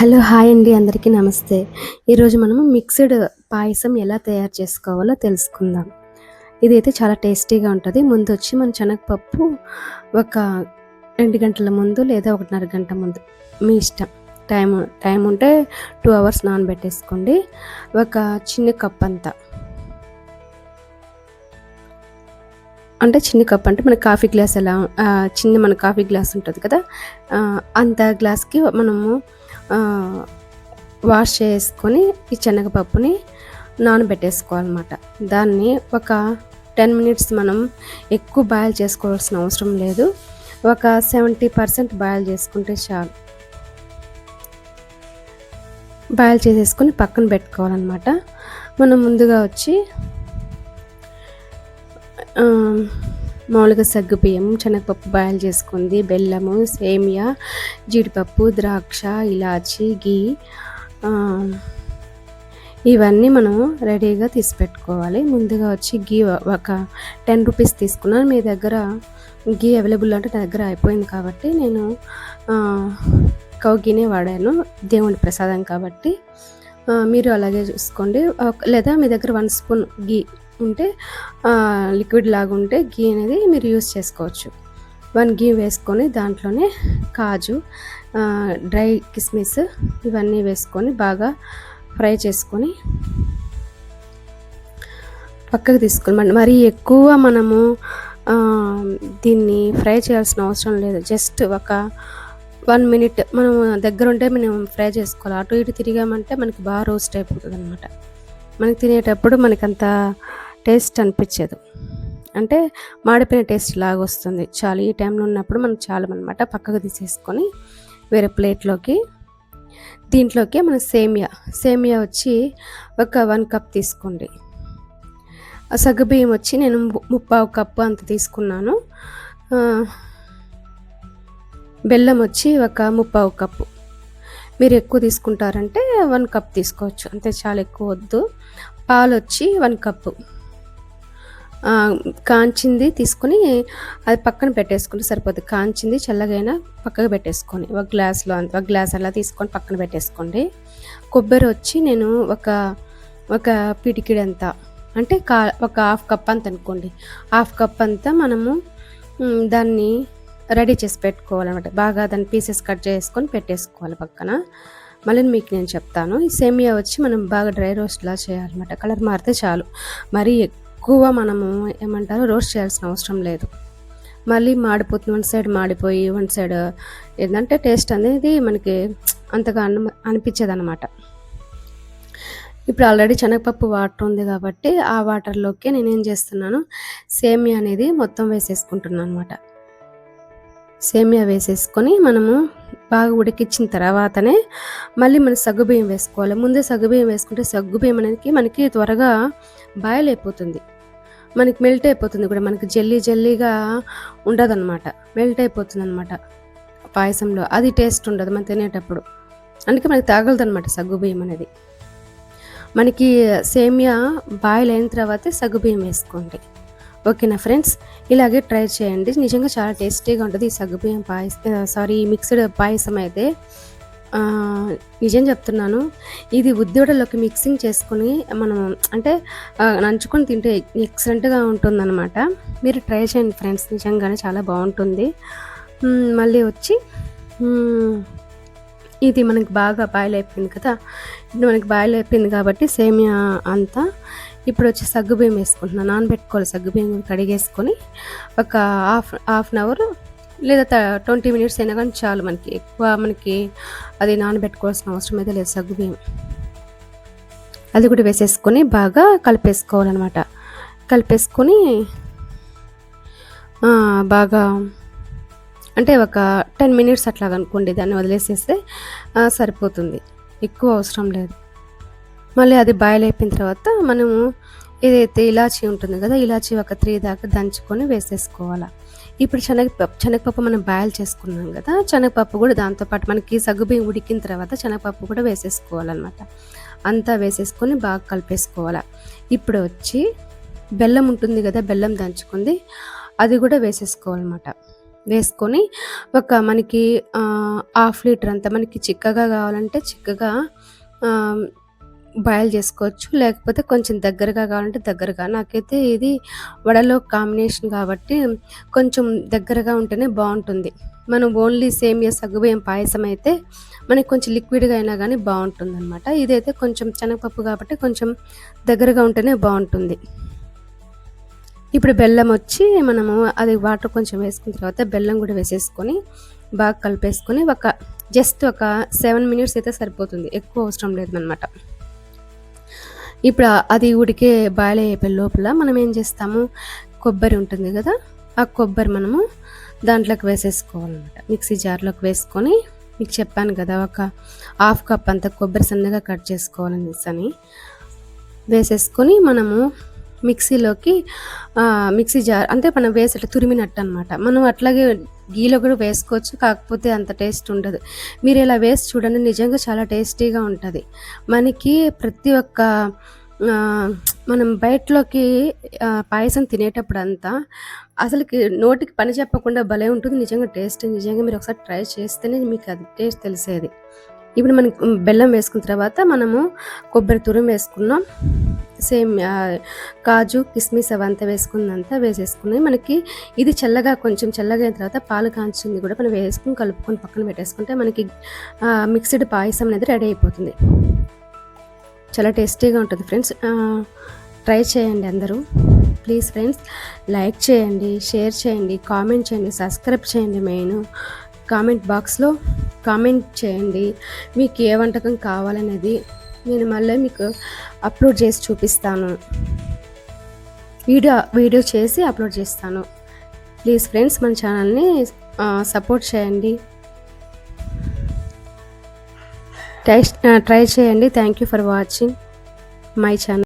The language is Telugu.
హలో! హాయ్ అండి. అందరికీ నమస్తే. ఈరోజు మనము మిక్స్‌డ్ పాయసం ఎలా తయారు చేసుకోవాలో తెలుసుకుందాం. ఇదైతే చాలా టేస్టీగా ఉంటది. ముందొచ్చి మన శనగపప్పు ఒక 2 గంటల ముందు లేదా 1:30 గంట ముందు మీ ఇష్టం. టైం ఉంటే 2 అవర్స్ నానబెట్టేసుకోండి. ఒక చిన్న కప్ అంతా. అంటే చిన్న కప్ అంటే మన కాఫీ గ్లాస్ ఎలా చిన్న మన కాఫీ గ్లాస్ ఉంటది కదా! అంత గ్లాస్‌కి మనము వాష్ చేసుకొని ఈ శనగపప్పుని నానబెట్టేసుకోవాలన్నమాట. దాన్ని ఒక 10 మినిట్స్ మనం ఎక్కువ బాయిల్ చేసుకోవాల్సిన అవసరం లేదు. ఒక 70% బాయిల్ చేసుకుంటే చాలు. బాయిల్ చేసేసుకొని పక్కన పెట్టుకోవాలన్నమాట. మనం ముందుగా వచ్చి మామూలుగా సగ్గుబియ్యం, శనగపప్పు బాయిల్ చేసుకుంది, బెల్లము, సేమియా, జీడిపప్పు, ద్రాక్ష, ఇలాచి, ఘీ ఇవన్నీ మనము రెడీగా తీసి పెట్టుకోవాలి. ముందుగా వచ్చి ఘీ ఒక 10 రూపీస్ తీసుకున్నాను. మీ దగ్గర ఘీ అవైలబుల్ అంటే నా దగ్గర అయిపోయింది కాబట్టి నేను కౌ ఘీనే వాడాను. దేవుని ప్రసాదం కాబట్టి మీరు అలాగే చూసుకోండి. లేదా మీ దగ్గర 1 స్పూన్ ఘీ ఉంటే లిక్విడ్ లాగా ఉంటే ఘీ అనేది మీరు యూస్ చేసుకోవచ్చు. 1 ఘీ వేసుకొని దాంట్లోనే కాజు, డ్రై కిస్మిస్ ఇవన్నీ వేసుకొని బాగా ఫ్రై చేసుకొని పక్కకు తీసుకోవాలి. మరీ ఎక్కువ మనము దీన్ని ఫ్రై చేయాల్సిన అవసరం లేదు. జస్ట్ ఒక 1 మినిట్ మనం దగ్గర ఉంటే మనం ఫ్రై చేసుకోవాలి. అటు ఇటు తిరిగామంటే మనకి బాగా రోస్ట్ అయిపోతుంది అనమాట. మనకి తినేటప్పుడు మనకంత టేస్ట్ అనిపించదు. అంటే మాడిపోయిన టేస్ట్ లాగా వస్తుంది. చాలు ఈ టైంలో ఉన్నప్పుడు మనకు చాలు అనమాట. పక్కకు తీసేసుకొని వేరే ప్లేట్లోకి దీంట్లోకి మన సేమియా వచ్చి ఒక 1 కప్ తీసుకోండి. సగ్గుబియ్యం వచ్చి నేను 3/4 కప్పు అంత తీసుకున్నాను. బెల్లం వచ్చి ఒక 3/4 కప్పు. మీరు ఎక్కువ తీసుకుంటారంటే 1 కప్ తీసుకోవచ్చు. అంతే, చాలా ఎక్కువ వద్దు. పాలు వచ్చి 1 కప్పు కాంచింది తీసుకొని అది పక్కన పెట్టేసుకుంటే సరిపోతుంది. కాంచింది చల్లగైనా పక్కకు పెట్టేసుకొని ఒక గ్లాస్ అలా తీసుకొని పక్కన పెట్టేసుకోండి. కొబ్బరి వచ్చి నేను ఒక పిడికిడంతా అంటే ఒక 1/2 కప్ అంత అనుకోండి. 1/2 కప్ అంతా మనము దాన్ని రెడీ చేసి పెట్టుకోవాలన్నమాట. బాగా దాన్ని పీసెస్ కట్ చేసుకొని పెట్టేసుకోవాలి పక్కన. మళ్ళీ మీకు నేను చెప్తాను. ఈ సేమియా వచ్చి మనం బాగా డ్రై రోస్ట్లా చేయాలన్నమాట. కలర్ మారితే చాలు. మరీ ఎక్కువ మనము రోస్ట్ చేయాల్సిన అవసరం లేదు. మళ్ళీ మాడిపోతుంది. 1 సైడ్ మాడిపోయి 1 సైడ్ ఏంటంటే టేస్ట్ అనేది మనకి అంతగా అనిపించదు అనమాట. ఇప్పుడు ఆల్రెడీ శనగపప్పు వాటర్ ఉంది కాబట్టి ఆ వాటర్లోకి నేనేం చేస్తున్నాను, సేమియా అనేది మొత్తం వేసేసుకుంటున్నాను అనమాట. సేమియా వేసేసుకొని మనము బాగా ఉడికించిన తర్వాతనే మళ్ళీ మనం సగ్గుబియ్యం వేసుకోవాలి. ముందే సగ్గుబియ్యం వేసుకుంటే సగ్గుబియ్యం అనేది మనకి త్వరగా బాయిల్ అయిపోతుంది. మనకి మెల్ట్ అయిపోతుంది కూడా. మనకి జల్లీగా ఉండదన్నమాట. మెల్ట్ అయిపోతుంది అనమాట పాయసంలో. అది టేస్ట్ ఉండదు మనం తినేటప్పుడు. అందుకే మనకి తాగలదు అనమాట సగ్గుబియ్యం అనేది. మనకి సేమియా బాయిల్ అయిన తర్వాతే సగ్గుబియ్యం వేసుకోండి. ఓకేనా ఫ్రెండ్స్, ఇలాగే ట్రై చేయండి. నిజంగా చాలా టేస్టీగా ఉంటుంది ఈ సగ్గుబియ్యం మిక్స్డ్ పాయసం అయితే. నిజం చెప్తున్నాను, ఇది ఉద్యోడలోకి మిక్సింగ్ చేసుకొని మనం అంటే నంచుకొని తింటే ఎక్సలెంట్గా ఉంటుందన్నమాట. మీరు ట్రై చేయండి ఫ్రెండ్స్, నిజంగానే చాలా బాగుంటుంది. మళ్ళీ వచ్చి ఇది మనకి బాగా బాయిల్ అయిపోయింది కదా. ఇప్పుడు మనకి బాయిల్ అయిపోయింది కాబట్టి సేమియా అంతా ఇప్పుడు వచ్చి సగ్గుబియ్యం వేసుకుంటున్నాను. నానబెట్టుకోవాలి. సగ్గుబియ్యం కడిగేసుకొని ఒక హాఫ్ అన్ అవర్ లేదా 20 మినిట్స్ అయినా కానీ చాలు. మనకి అది నానబెట్టుకోవాల్సిన అవసరం అయితే లేదు. సగ్గుబియ్యం అది కూడా వేసేసుకొని బాగా కలిపేసుకోవాలన్నమాట. కలిపేసుకొని బాగా అంటే ఒక 10 మినిట్స్ అట్లాగా అనుకోండి. దాన్ని వదిలేసేస్తే సరిపోతుంది. ఎక్కువ అవసరం లేదు. మళ్ళీ అది బాయిల్ అయిపోయిన తర్వాత మనము ఏదైతే ఇలాచీ ఉంటుంది కదా, ఇలాచీ ఒక 3 దాకా దంచుకొని వేసేసుకోవాలి. ఇప్పుడు శనగపప్పు మనం బాయిల్ చేసుకున్నాం కదా, శనగపప్పు కూడా దాంతోపాటు మనకి సగ్గుబియ్యం ఉడికిన తర్వాత శనగపప్పు కూడా వేసేసుకోవాలన్నమాట. అంతా వేసేసుకొని బాగా కలిపేసుకోవాలి. ఇప్పుడు వచ్చి బెల్లం ఉంటుంది కదా, బెల్లం దంచుకుంది అది కూడా వేసేసుకోవాలన్నమాట. వేసుకొని మనకి హాఫ్ లీటర్ అంతా మనకి చిక్కగా కావాలంటే చిక్కగా బాయిల్ చేసుకోవచ్చు, లేకపోతే కొంచెం దగ్గరగా కావాలంటే దగ్గరగా. నాకైతే ఇది వడలో కాంబినేషన్ కాబట్టి కొంచెం దగ్గరగా ఉంటేనే బాగుంటుంది. మనం ఓన్లీ సేమియా సగ్గుబియ్యం పాయసం అయితే మనకి కొంచెం లిక్విడ్గా అయినా కానీ బాగుంటుంది అనమాట. ఇదైతే కొంచెం శనగపప్పు కాబట్టి కొంచెం దగ్గరగా ఉంటేనే బాగుంటుంది. ఇప్పుడు బెల్లం వచ్చి మనము అది వాటర్ కొంచెం వేసుకున్న తర్వాత బెల్లం కూడా వేసేసుకొని బాగా కలిపేసుకొని జస్ట్ ఒక 7 మినిట్స్ అయితే సరిపోతుంది, ఎక్కువ అవసరం లేదనమాట. ఇప్పుడు అది ఉడికే బాయిల్ అయిపోయే లోపల మనం ఏం చేస్తాము, కొబ్బరి ఉంటుంది కదా, ఆ కొబ్బరి మనము దాంట్లోకి వేసేసుకోవాలన్నమాట. మిక్సీ జార్లోకి వేసుకొని మీకు చెప్పాను కదా, ఒక హాఫ్ కప్ అంత కొబ్బరి సన్నగా కట్ చేసుకోవాలని వేసేసుకొని మనము మిక్సీలోకి మిక్సీ జార్ అంటే మనం వేసేట తురిమినట్టు అనమాట. మనం అట్లాగే గీలో కూడా వేసుకోవచ్చు, కాకపోతే అంత టేస్ట్ ఉండదు. మీరు ఇలా వేసి చూడండి, నిజంగా చాలా టేస్టీగా ఉంటుంది. మనకి ప్రతి ఒక్క మనం బయటలోకి పాయసం తినేటప్పుడు అంతా అసలుకి నోటికి పని చెప్పకుండా భలే ఉంటుంది. నిజంగా టేస్ట్ నిజంగా మీరు ఒకసారి ట్రై చేస్తేనే మీకు అది టేస్ట్ తెలిసేది. ఇప్పుడు మనం బెల్లం వేసుకున్న తర్వాత మనము కొబ్బరి తురుము వేసుకున్నాం, సేమ్ కాజు కిస్మిస్ అవంతా వేసుకున్నంతా వేసేసుకున్నాయి. మనకి ఇది కొంచెం చల్లగా అయిన తర్వాత పాలు కాంచింది కూడా మనం వేసుకుని కలుపుకొని పక్కన పెట్టేసుకుంటే మనకి మిక్స్డ్ పాయసం అనేది రెడీ అయిపోతుంది. చాలా టేస్టీగా ఉంటుంది ఫ్రెండ్స్. ట్రై చేయండి అందరూ ప్లీజ్ ఫ్రెండ్స్. లైక్ చేయండి, షేర్ చేయండి, కామెంట్ చేయండి, సబ్స్క్రైబ్ చేయండి. మెయిన్ కామెంట్ బాక్స్లో కామెంట్ చేయండి మీకు ఏ వంటకం కావాలనేది. నేను మళ్ళీ మీకు అప్లోడ్ చేసి చూపిస్తాను, వీడియో చేసి అప్లోడ్ చేస్తాను. ప్లీజ్ ఫ్రెండ్స్ మన ఛానల్ని సపోర్ట్ చేయండి, ట్రై చేయండి. Thank you for watching my channel.